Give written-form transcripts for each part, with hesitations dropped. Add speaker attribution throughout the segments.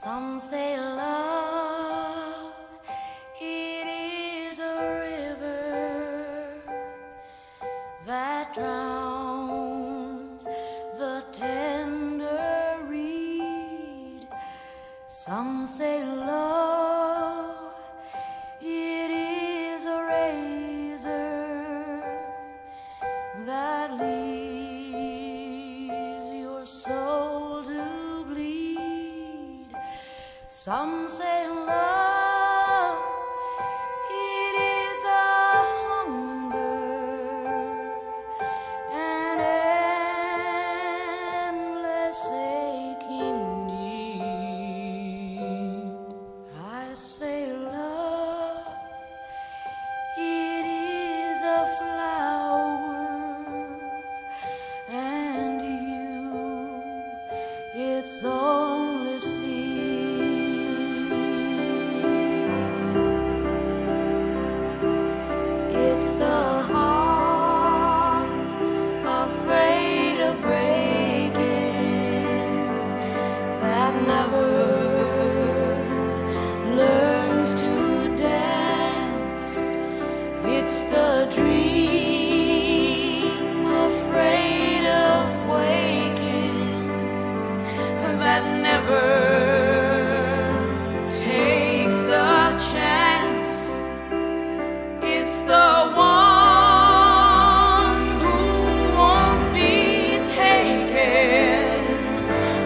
Speaker 1: Some say love, it is a river that drowns the tender reed. Some say love, it is a razor that leaves your soul to bleed. Some say love, it is a hunger, an endless aching need. I say love, it is a flower, and you, its only seed. It's the heart afraid of breaking that never learns to dance. It's the dream afraid of waking that never takes the chance. It's the one who won't be taken,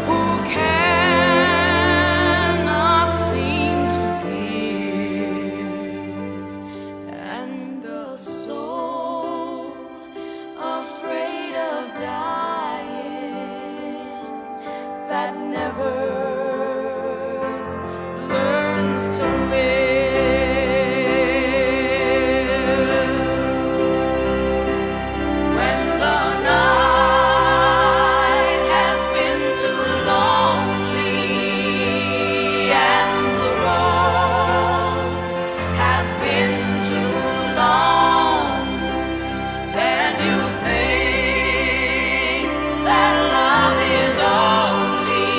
Speaker 1: who cannot seem to give, and the soul afraid of dying that never learns to live. When the night has been too lonely and the road has been too long, and you think that love is only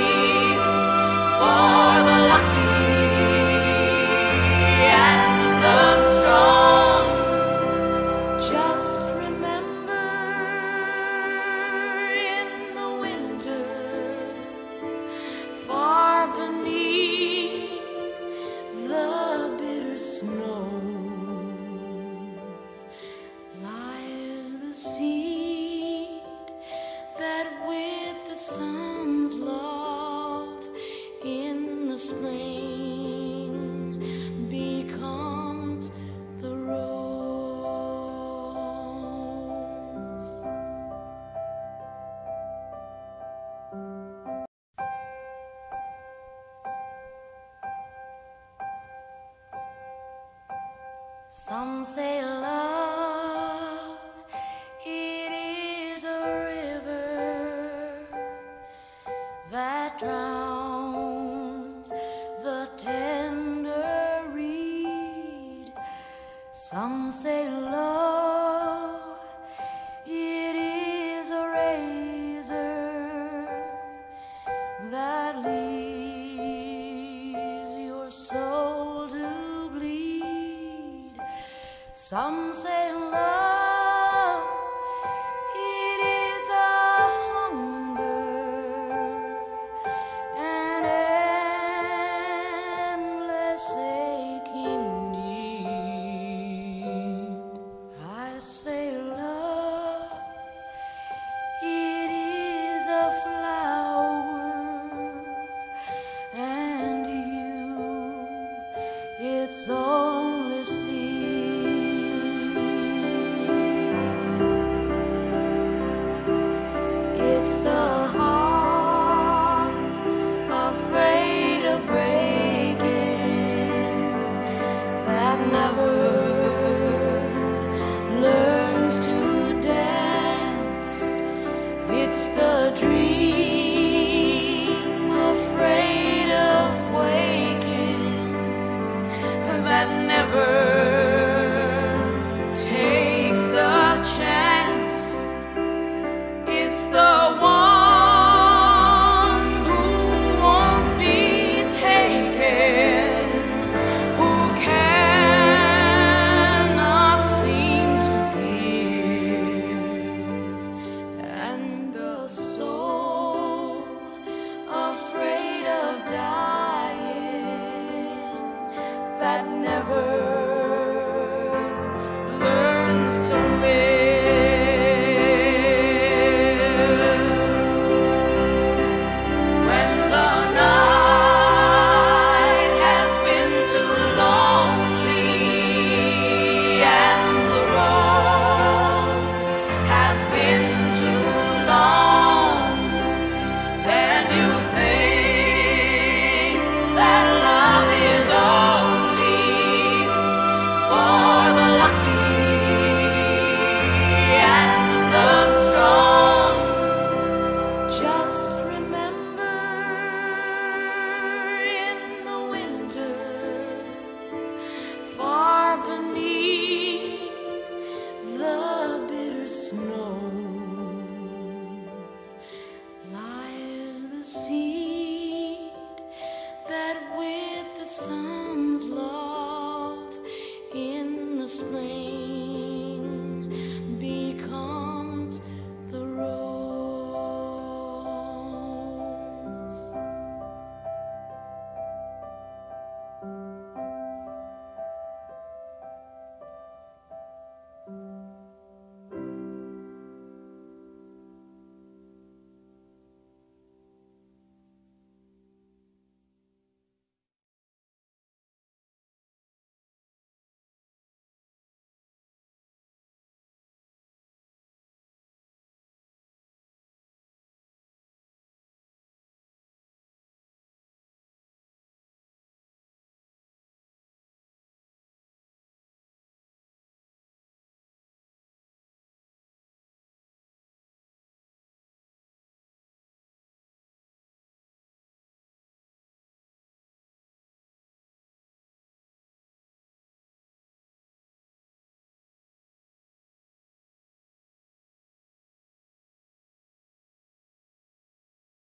Speaker 1: for the lucky and the strong, just remember in the winter, far beneath the bitter snows, lies the seed that with the sun's love in the spring becomes the rose. Some say love, it is a river that drowns the tender reed. Some say love, it is a razor that leaves your soul to bleed. Some say love, it is a hunger, an endless aching need. I say love, it is a flower, and you, its only seed. It's the heart afraid of breaking that never learns to dance. It's the dream afraid of waking that never takes the chance. It's the one that